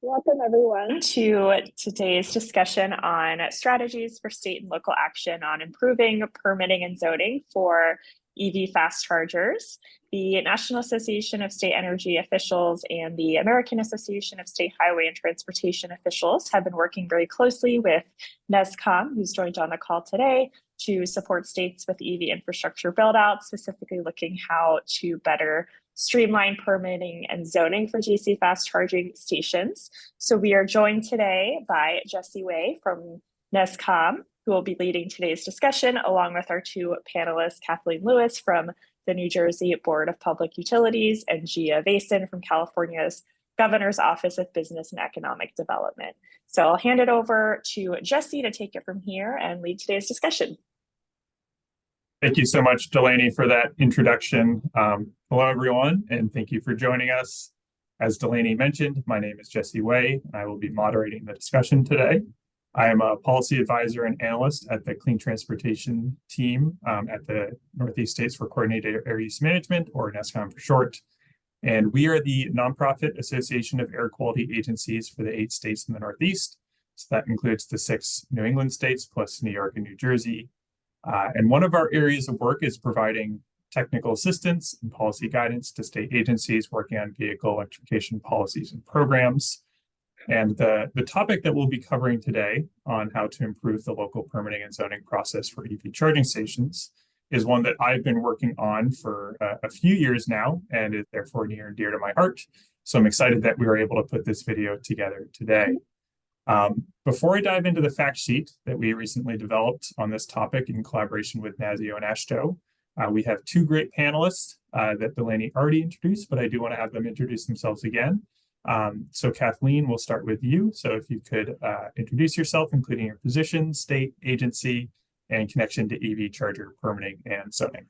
Welcome, everyone, to today's discussion on strategies for state and local action on improving permitting and zoning for EV fast chargers. The National Association of State Energy Officials and the American Association of State Highway and Transportation Officials have been working very closely with NESCAUM, who's joined on the call today, to support states with EV infrastructure build out, specifically looking how to better streamline permitting and zoning for DC fast charging stations. So we are joined today by Jessie Way from NESCAUM, who will be leading today's discussion, along with our two panelists, Cathleen Lewis from the New Jersey Board of Public Utilities and Gia Vacin from California's Governor's Office of Business and Economic Development. So I'll hand it over to Jessie to take it from here and lead today's discussion. Thank you so much, Delaney, for that introduction. Hello, everyone, and thank you for joining us. As Delaney mentioned, my name is Jessie Way, and I will be moderating the discussion today. I am a policy advisor and analyst at the Clean Transportation team at the Northeast States for Coordinated Air Use Management, or NESCAUM for short. And we are the nonprofit association of air quality agencies for the 8 states in the Northeast. So that includes the 6 New England states, plus New York and New Jersey. And one of our areas of work is providing technical assistance and policy guidance to state agencies working on vehicle electrification policies and programs. And the topic that we'll be covering today on how to improve the local permitting and zoning process for EV charging stations is one that I've been working on for a few years now, and is therefore near and dear to my heart. So I'm excited that we were able to put this video together today. Before I dive into the fact sheet that we recently developed on this topic in collaboration with NASEO and AASHTO, we have 2 great panelists that Delaney already introduced, but I do want to have them introduce themselves again. So Cathleen, we'll start with you. So if you could introduce yourself, including your position, state, agency, and connection to EV charger permitting and zoning.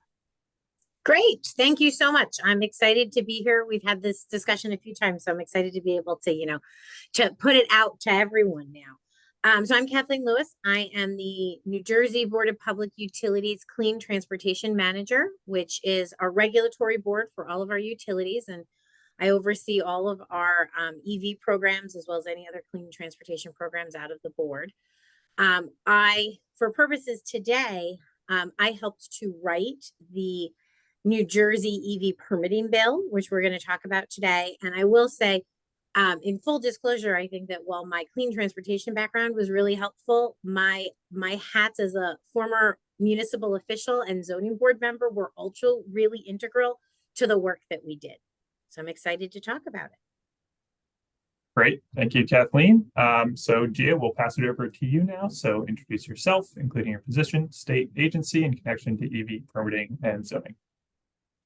Great. Thank you so much. I'm excited to be here. We've had this discussion a few times, so I'm excited to be able to, to put it out to everyone now. So I'm Cathleen Lewis. I am the New Jersey Board of Public Utilities Clean Transportation Manager, which is our regulatory board for all of our utilities. And I oversee all of our EV programs, as well as any other clean transportation programs out of the board. For purposes today, I helped to write the New Jersey EV permitting bill, which we're going to talk about today. And I will say, in full disclosure, I think that while my clean transportation background was really helpful, my hats as a former municipal official and zoning board member were also really integral to the work that we did. So I'm excited to talk about it. Great. Thank you, Kathleen. So Gia, we'll pass it over to you now. So introduce yourself, including your position, state, agency, and connection to EV permitting and zoning.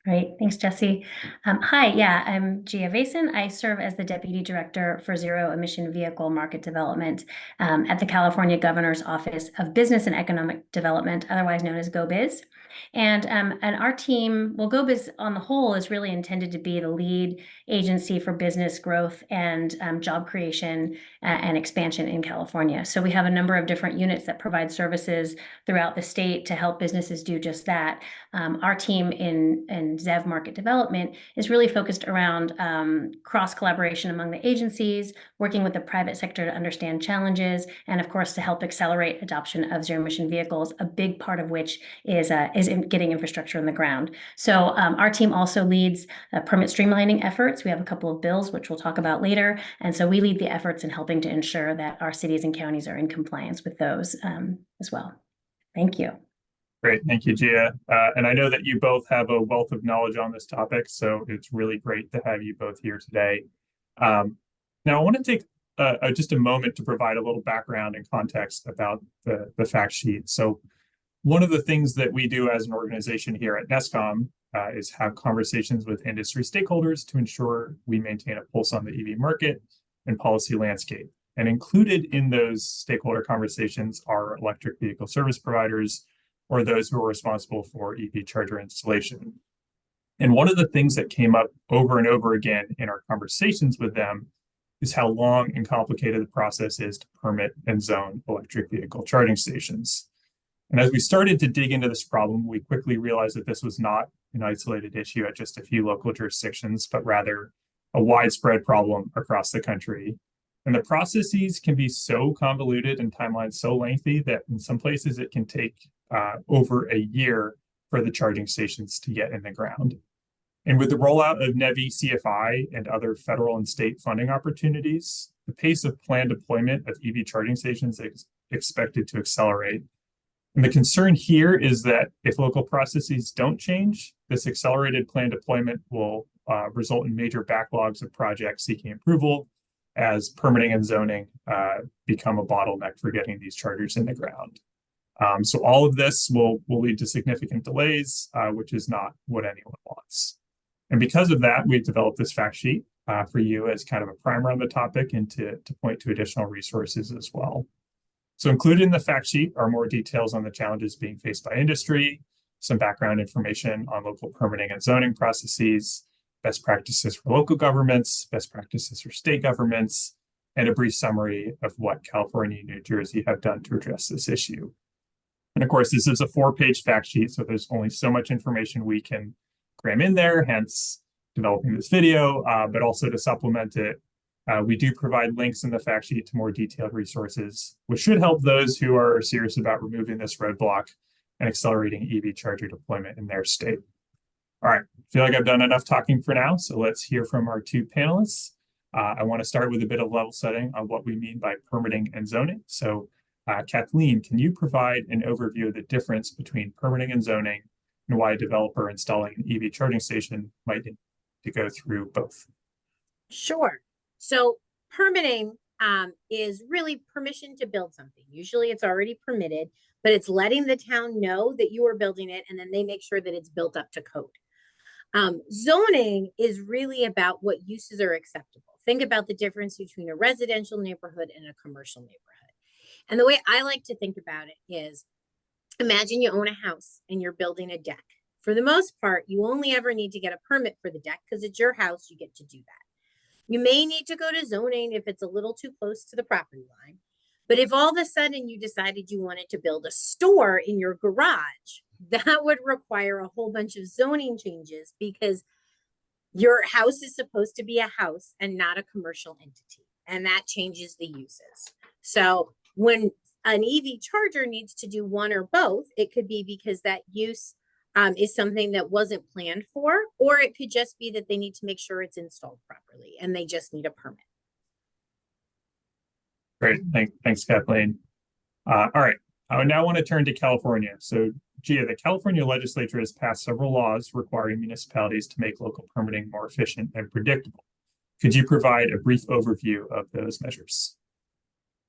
Great. Thanks, Jessie. Hi, I'm Gia Vacin. I serve as the Deputy Director for Zero Emission Vehicle Market Development at the California Governor's Office of Business and Economic Development, otherwise known as GO-Biz. And our team, well, GO-Biz on the whole is really intended to be the lead agency for business growth and job creation and expansion in California. So we have a number of different units that provide services throughout the state to help businesses do just that. Our team in ZEV market development is really focused around cross collaboration among the agencies, working with the private sector to understand challenges, and of course to help accelerate adoption of zero emission vehicles, a big part of which is in getting infrastructure on the ground. So our team also leads permit streamlining efforts. We have a couple of bills which we'll talk about later, and so we lead the efforts in helping to ensure that our cities and counties are in compliance with those as well. Thank you. Great. Thank you, Gia. And I know that you both have a wealth of knowledge on this topic, so it's really great to have you both here today. Now, I want to take just a moment to provide a little background and context about the fact sheet. So one of the things that we do as an organization here at NESCAUM is have conversations with industry stakeholders to ensure we maintain a pulse on the EV market and policy landscape. And included in those stakeholder conversations are electric vehicle service providers, or those who are responsible for EV charger installation. And one of the things that came up over and over again in our conversations with them is how long and complicated the process is to permit and zone electric vehicle charging stations. And as we started to dig into this problem, we quickly realized that this was not an isolated issue at just a few local jurisdictions, but rather a widespread problem across the country. And the processes can be so convoluted and timelines so lengthy that in some places it can take over a year for the charging stations to get in the ground. And with the rollout of NEVI CFI and other federal and state funding opportunities, the pace of planned deployment of EV charging stations is expected to accelerate. And the concern here is that if local processes don't change, this accelerated planned deployment will result in major backlogs of projects seeking approval as permitting and zoning become a bottleneck for getting these chargers in the ground. So all of this will lead to significant delays, which is not what anyone wants. And because of that, we've developed this fact sheet for you as kind of a primer on the topic and to point to additional resources as well. So included in the fact sheet are more details on the challenges being faced by industry, some background information on local permitting and zoning processes, best practices for local governments, best practices for state governments, and a brief summary of what California and New Jersey have done to address this issue. And of course, this is a 4-page fact sheet, so there's only so much information we can cram in there, hence developing this video, but also to supplement it, we do provide links in the fact sheet to more detailed resources, which should help those who are serious about removing this roadblock and accelerating EV charger deployment in their state. All right, I feel like I've done enough talking for now, so let's hear from our two panelists. I want to start with a bit of level setting on what we mean by permitting and zoning. So Cathleen, can you provide an overview of the difference between permitting and zoning and why a developer installing an EV charging station might need to go through both? Sure. So permitting is really permission to build something. Usually it's already permitted, but it's letting the town know that you are building it, and then they make sure that it's built up to code. Zoning is really about what uses are acceptable. Think about the difference between a residential neighborhood and a commercial neighborhood. And the way I like to think about it is, imagine you own a house and you're building a deck. For the most part, you only ever need to get a permit for the deck because it's your house, you get to do that. You may need to go to zoning if it's a little too close to the property line. But if all of a sudden you decided you wanted to build a store in your garage, that would require a whole bunch of zoning changes because your house is supposed to be a house and not a commercial entity. And that changes the uses. So when an EV charger needs to do one or both, it could be because that use is something that wasn't planned for, or it could just be that they need to make sure it's installed properly and they just need a permit. Great, thanks, Kathleen. All right, I now want to turn to California. So Gia, the California legislature has passed several laws requiring municipalities to make local permitting more efficient and predictable. Could you provide a brief overview of those measures?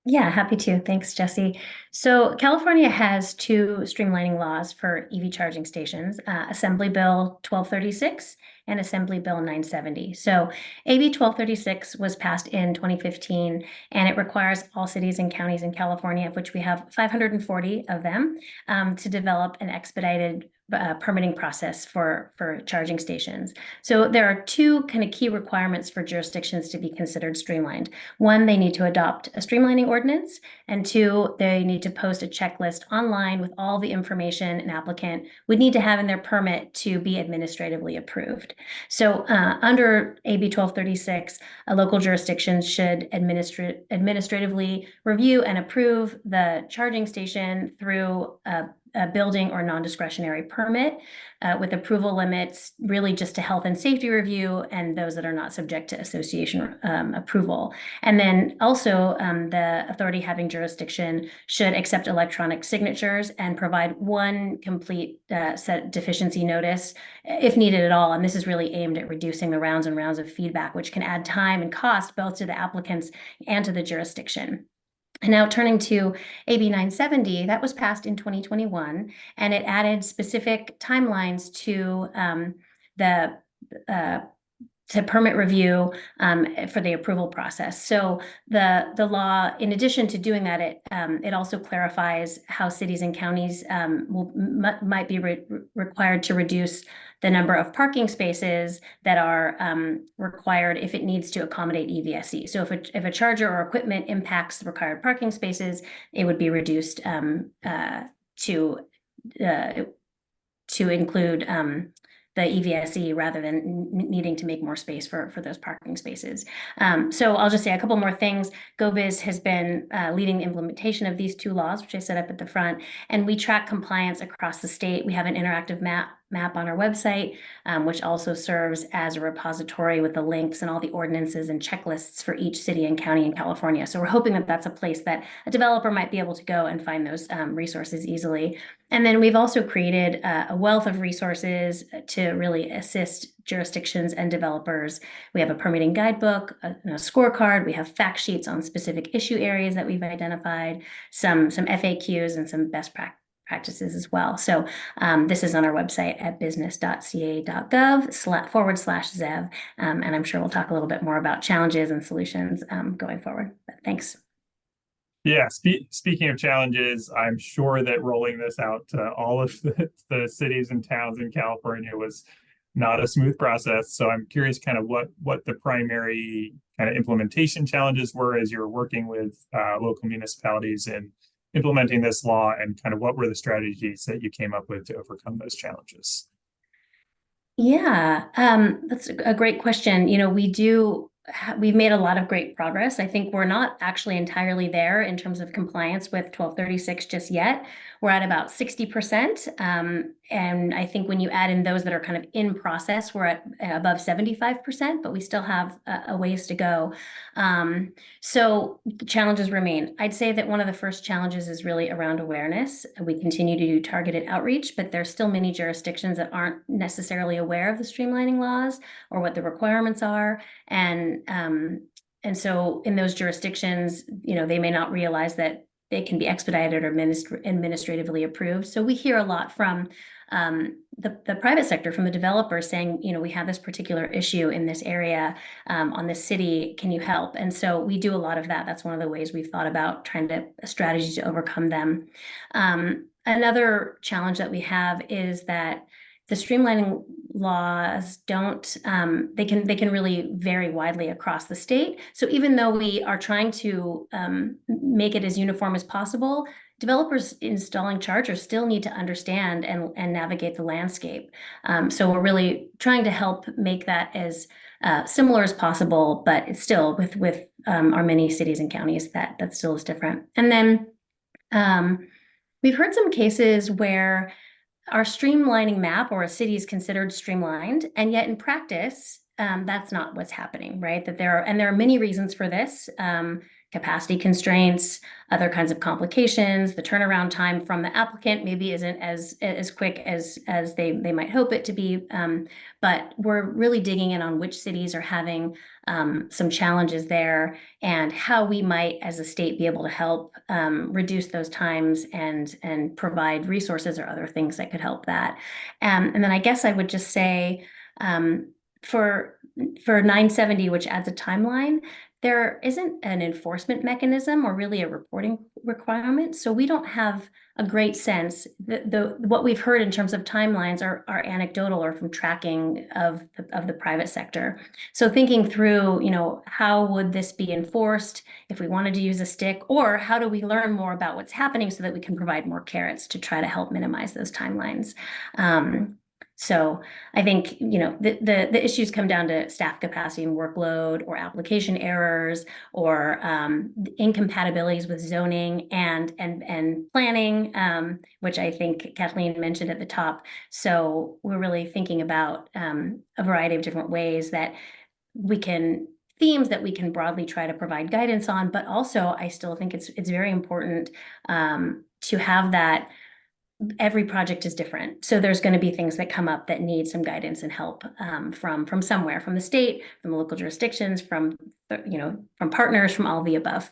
Yeah, happy to. Thanks, Jesse. So California has 2 streamlining laws for EV charging stations, Assembly Bill 1236 and Assembly Bill 970. So AB 1236 was passed in 2015, and it requires all cities and counties in California, of which we have 540 of them, to develop an expedited permitting process for charging stations. So there are 2 kind of key requirements for jurisdictions to be considered streamlined. 1, they need to adopt a streamlining ordinance, and 2, they need to post a checklist online with all the information an applicant would need to have in their permit to be administratively approved. So under AB 1236, a local jurisdiction should administratively review and approve the charging station through a building or non-discretionary permit with approval limits really just a health and safety review and those that are not subject to association approval. And then also the authority having jurisdiction should accept electronic signatures and provide 1 complete set deficiency notice if needed at all. And this is really aimed at reducing the rounds and rounds of feedback, which can add time and cost both to the applicants and to the jurisdiction. And now turning to AB 970, that was passed in 2021, and it added specific timelines to to permit review for the approval process. So the law, in addition to doing that, it also clarifies how cities and counties might be required to reduce the number of parking spaces that are required if it needs to accommodate EVSE. So if a charger or equipment impacts the required parking spaces, it would be reduced to include the EVSE rather than needing to make more space for those parking spaces. So I'll just say a couple more things. GO-Biz has been leading the implementation of these two laws, which I set up at the front, and we track compliance across the state. We have an interactive map on our website, which also serves as a repository with the links and all the ordinances and checklists for each city and county in California. So we're hoping that that's a place that a developer might be able to go and find those resources easily. And then we've also created a wealth of resources to really assist jurisdictions and developers. We have a permitting guidebook, a scorecard. We have fact sheets on specific issue areas that we've identified, some FAQs and some best practices as well. So this is on our website at business.ca.gov/ZEV. And I'm sure we'll talk a little bit more about challenges and solutions going forward. But thanks. Yeah, speaking of challenges, I'm sure that rolling this out to all of the cities and towns in California was not a smooth process. So I'm curious kind of what the primary kind of implementation challenges were as you're working with local municipalities and implementing this law, and kind of what were the strategies that you came up with to overcome those challenges? Yeah, that's a great question. You know, we've made a lot of great progress. I think we're not actually entirely there in terms of compliance with 1236 just yet. We're at about 60%. And I think when you add in those that are kind of in process, we're at above 75%, but we still have a ways to go. So the challenges remain. I'd say that one of the first challenges is really around awareness. We continue to do targeted outreach, but there's still many jurisdictions that aren't necessarily aware of the streamlining laws or what the requirements are. And so in those jurisdictions, you know, they may not realize that they can be expedited or administratively approved. So we hear a lot from the private sector, from the developers saying, you know, we have this particular issue in this area on this city, can you help? And so we do a lot of that. That's one of the ways we've thought about trying to strategy to overcome them. Another challenge that we have is that the streamlining laws don't, they can really vary widely across the state. So even though we are trying to make it as uniform as possible, developers installing chargers still need to understand and navigate the landscape. So we're really trying to help make that as similar as possible, but it's still with our many cities and counties that still is different. And then we've heard some cases where our streamlining map or a city is considered streamlined, and yet in practice, that's not what's happening, right? That there are many reasons for this. Capacity constraints, other kinds of complications, the turnaround time from the applicant maybe isn't as quick as they might hope it to be. But we're really digging in on which cities are having some challenges there and how we might as a state be able to help reduce those times and provide resources or other things that could help that. And then I guess I would just say for 970, which adds a timeline, there isn't an enforcement mechanism or really a reporting requirement. So we don't have a great sense. What we've heard in terms of timelines are anecdotal or from tracking of the private sector. So thinking through, you know, how would this be enforced if we wanted to use a stick, or how do we learn more about what's happening so that we can provide more carrots to try to help minimize those timelines? So I think, you know, the issues come down to staff capacity and workload, or application errors, or incompatibilities with zoning and planning, which I think Kathleen mentioned at the top. So we're really thinking about a variety of different ways that themes that we can broadly try to provide guidance on, but also I still think it's very important to have that. Every project is different. So there's going to be things that come up that need some guidance and help from somewhere, from the state, from the local jurisdictions, from partners, from all of the above.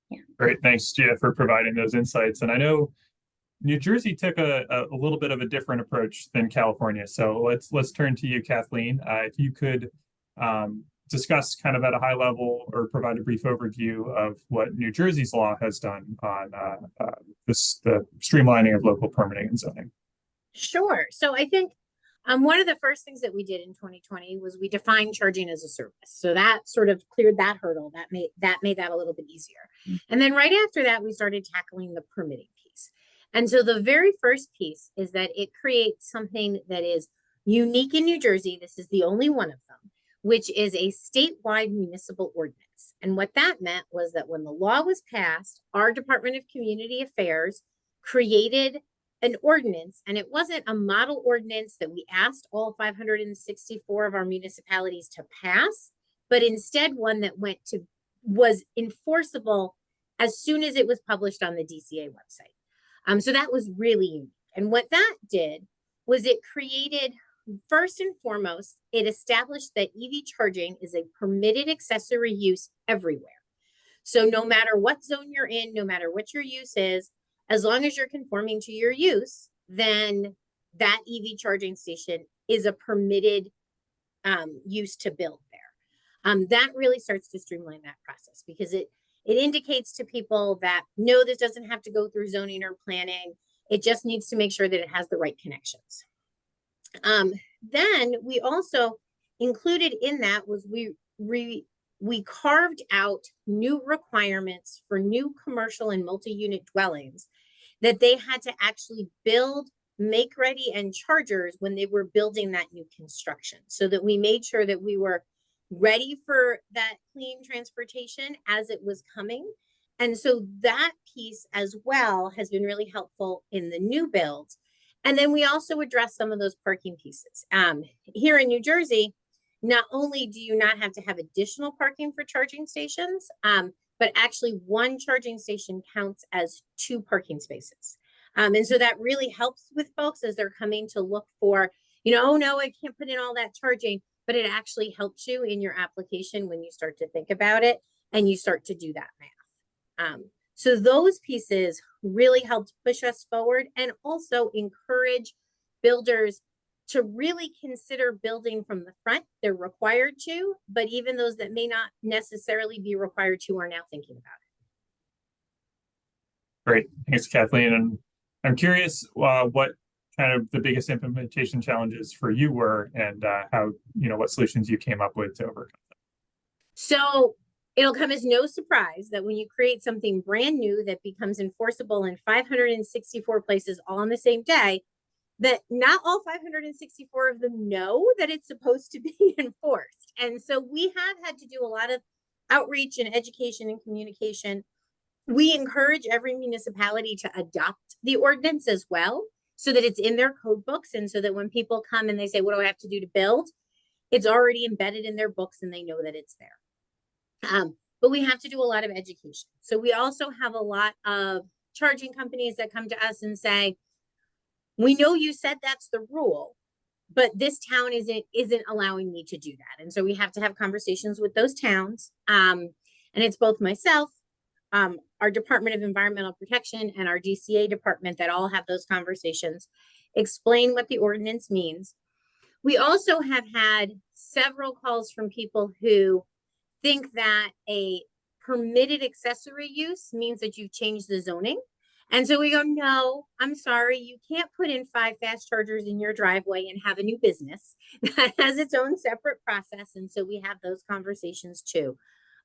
Yeah. Great. Thanks, Gia, for providing those insights. And I know New Jersey took a little bit of a different approach than California. So let's turn to you, Kathleen. If you could discuss kind of at a high level or provide a brief overview of what New Jersey's law has done on the streamlining of local permitting and zoning. Sure. So I think one of the first things that we did in 2020 was we defined charging as a service. So that sort of cleared that hurdle. That made that a little bit easier. And then right after that, we started tackling the permitting piece. And so the very first piece is that it creates something that is unique in New Jersey. This is the only one of them, which is a statewide municipal ordinance. And what that meant was that when the law was passed, our Department of Community Affairs created an ordinance, and it wasn't a model ordinance that we asked all 564 of our municipalities to pass, but instead one that was enforceable as soon as it was published on the DCA website. So that was really unique. And what that did was it created, first and foremost, it established that EV charging is a permitted accessory use everywhere. So no matter what zone you're in, no matter what your use is, as long as you're conforming to your use, then that EV charging station is a permitted use to build there. That really starts to streamline that process, because it indicates to people that no, this doesn't have to go through zoning or planning. It just needs to make sure that it has the right connections. Then we also included in that was we carved out new requirements for new commercial and multi-unit dwellings that they had to actually build, make ready, and chargers when they were building that new construction, so that we made sure that we were ready for that clean transportation as it was coming. And so that piece as well has been really helpful in the new builds. And then we also address some of those parking pieces. Here in New Jersey, not only do you not have to have additional parking for charging stations, but actually one charging station counts as 2 parking spaces. And so that really helps with folks as they're coming to look for, oh no, I can't put in all that charging, but it actually helps you in your application when you start to think about it and you start to do that math. So those pieces really helped push us forward and also encourage builders to really consider building from the front. They're required to, but even those that may not necessarily be required to are now thinking about it. Great, thanks, Kathleen. And I'm curious what kind of the biggest implementation challenges for you were, and how, what solutions you came up with to overcome them. So it'll come as no surprise that when you create something brand new that becomes enforceable in 564 places all on the same day, that not all 564 of them know that it's supposed to be enforced. And so we have had to do a lot of outreach and education and communication. We encourage every municipality to adopt the ordinance as well, so that it's in their code books, and so that when people come and they say, what do I have to do to build? It's already embedded in their books and they know that it's there. But we have to do a lot of education. So we also have a lot of charging companies that come to us and say, we know you said that's the rule, but this town isn't allowing me to do that. And so we have to have conversations with those towns. And it's both myself, our Department of Environmental Protection, and our DCA department that all have those conversations, explain what the ordinance means. We also have had several calls from people who think that a permitted accessory use means that you've changed the zoning. And so we go, no, I'm sorry, you can't put in 5 fast chargers in your driveway and have a new business. That has its own separate process. And so we have those conversations too.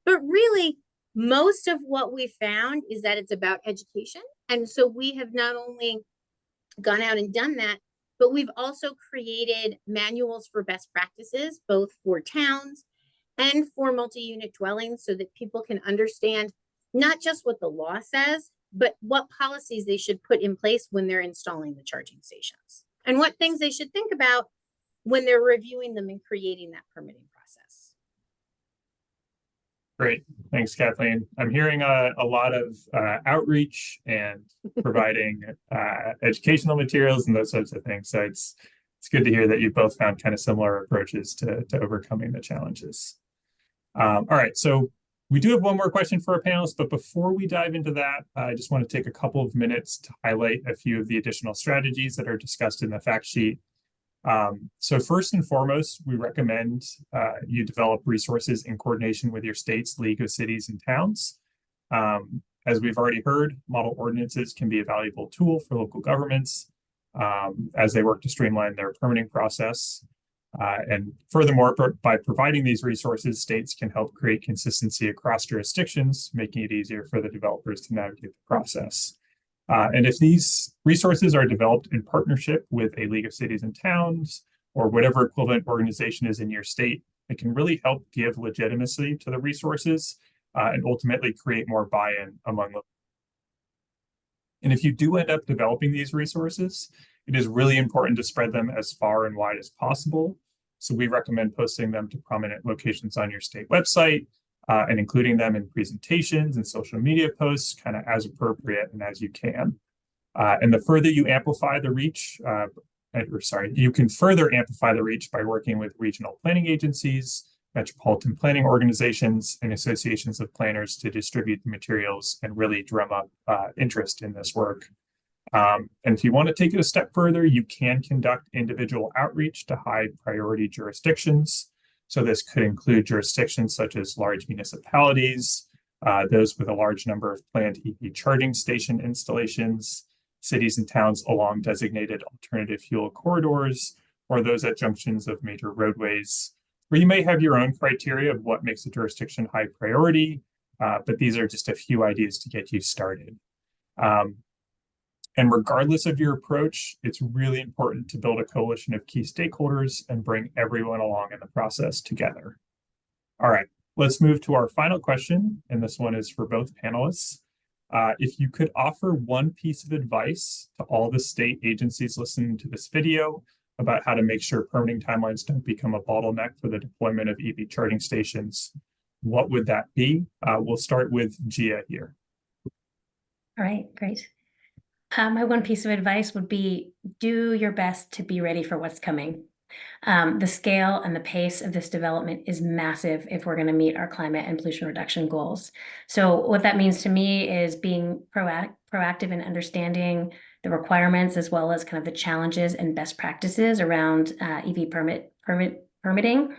But really, most of what we found is that it's about education. And so we have not only gone out and done that, but we've also created manuals for best practices, both for towns and for multi-unit dwellings, so that people can understand not just what the law says, but what policies they should put in place when they're installing the charging stations, and what things they should think about when they're reviewing them and creating that permitting process. Great, thanks, Kathleen. I'm hearing a lot of outreach and providing educational materials and those sorts of things. So it's good to hear that you've both found kind of similar approaches to overcoming the challenges. All right, so we do have one more question for our panelists, but before we dive into that, I just want to take a couple of minutes to highlight a few of the additional strategies that are discussed in the fact sheet. So first and foremost, we recommend you develop resources in coordination with your state's League of Cities and Towns. As we've already heard, model ordinances can be a valuable tool for local governments as they work to streamline their permitting process. And furthermore, by providing these resources, states can help create consistency across jurisdictions, making it easier for the developers to navigate the process. And if these resources are developed in partnership with a League of Cities and Towns or whatever equivalent organization is in your state, it can really help give legitimacy to the resources and ultimately create more buy-in among them. And if you do end up developing these resources, it is really important to spread them as far and wide as possible. So we recommend posting them to prominent locations on your state website and including them in presentations and social media posts kind of as appropriate and as you can. And the further you amplify the reach, you can further amplify the reach by working with regional planning agencies, metropolitan planning organizations, and associations of planners to distribute the materials and really drum up interest in this work. And if you want to take it a step further, you can conduct individual outreach to high priority jurisdictions. So this could include jurisdictions such as large municipalities, those with a large number of planned EV charging station installations, cities and towns along designated alternative fuel corridors, or those at junctions of major roadways, where you may have your own criteria of what makes a jurisdiction high priority, but these are just a few ideas to get you started. And regardless of your approach, it's really important to build a coalition of key stakeholders and bring everyone along in the process together. All right, let's move to our final question, and this one is for both panelists. If you could offer one piece of advice to all the state agencies listening to this video about how to make sure permitting timelines don't become a bottleneck for the deployment of EV charging stations, what would that be? We'll start with Gia here. All right, great. My one piece of advice would be do your best to be ready for what's coming. The scale and the pace of this development is massive if we're going to meet our climate and pollution reduction goals. So what that means to me is being proactive in understanding the requirements as well as kind of the challenges and best practices around EV permitting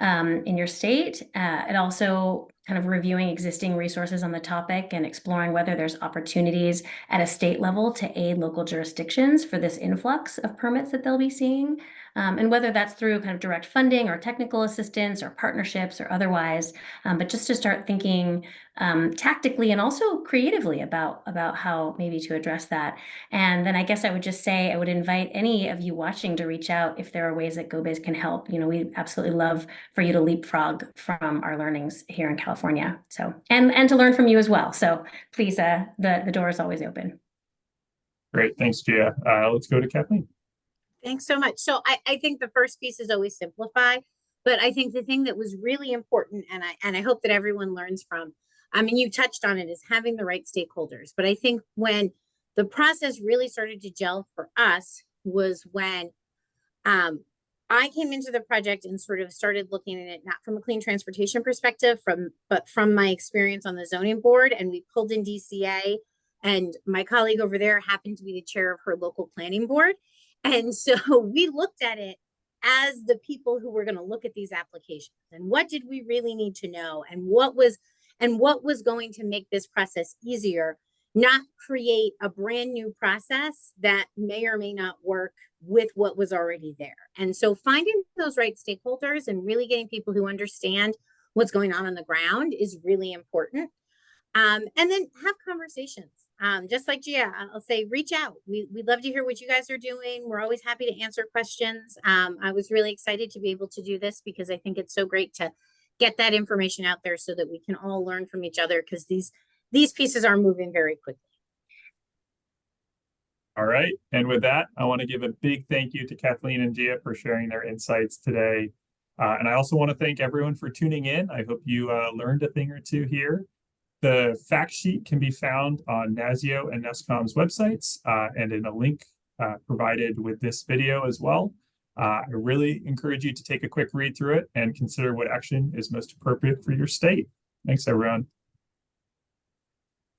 in your state. And also kind of reviewing existing resources on the topic and exploring whether there's opportunities at a state level to aid local jurisdictions for this influx of permits that they'll be seeing. And whether that's through kind of direct funding or technical assistance or partnerships or otherwise, but just to start thinking tactically and also creatively about how maybe to address that. And then I guess I would just say, I would invite any of you watching to reach out if there are ways that GO-Biz can help. You know, we absolutely love for you to leapfrog from our learnings here in California. So, and to learn from you as well. So please, the door is always open. Great, thanks, Gia. Let's go to Kathleen. Thanks so much. So I think the first piece is always simplify, but I think the thing that was really important, and I hope that everyone learns from, I mean, you touched on it, is having the right stakeholders. But I think when the process really started to gel for us was when I came into the project and sort of started looking at it, not from a clean transportation perspective, but from my experience on the zoning board. And we pulled in DCA, and my colleague over there happened to be the chair of her local planning board. And so we looked at it as the people who were going to look at these applications and what did we really need to know and what was going to make this process easier, not create a brand new process that may or may not work with what was already there. And so finding those right stakeholders and really getting people who understand what's going on the ground is really important. And then have conversations. Just like Gia, I'll say, reach out. We'd love to hear what you guys are doing. We're always happy to answer questions. I was really excited to be able to do this because I think it's so great to get that information out there so that we can all learn from each other, because these pieces are moving very quickly. All right. And with that, I want to give a big thank you to Kathleen and Gia for sharing their insights today. And I also want to thank everyone for tuning in. I hope you learned a thing or two here. The fact sheet can be found on NASEO and NESCAUM's websites and in a link provided with this video as well. I really encourage you to take a quick read through it and consider what action is most appropriate for your state. Thanks, everyone.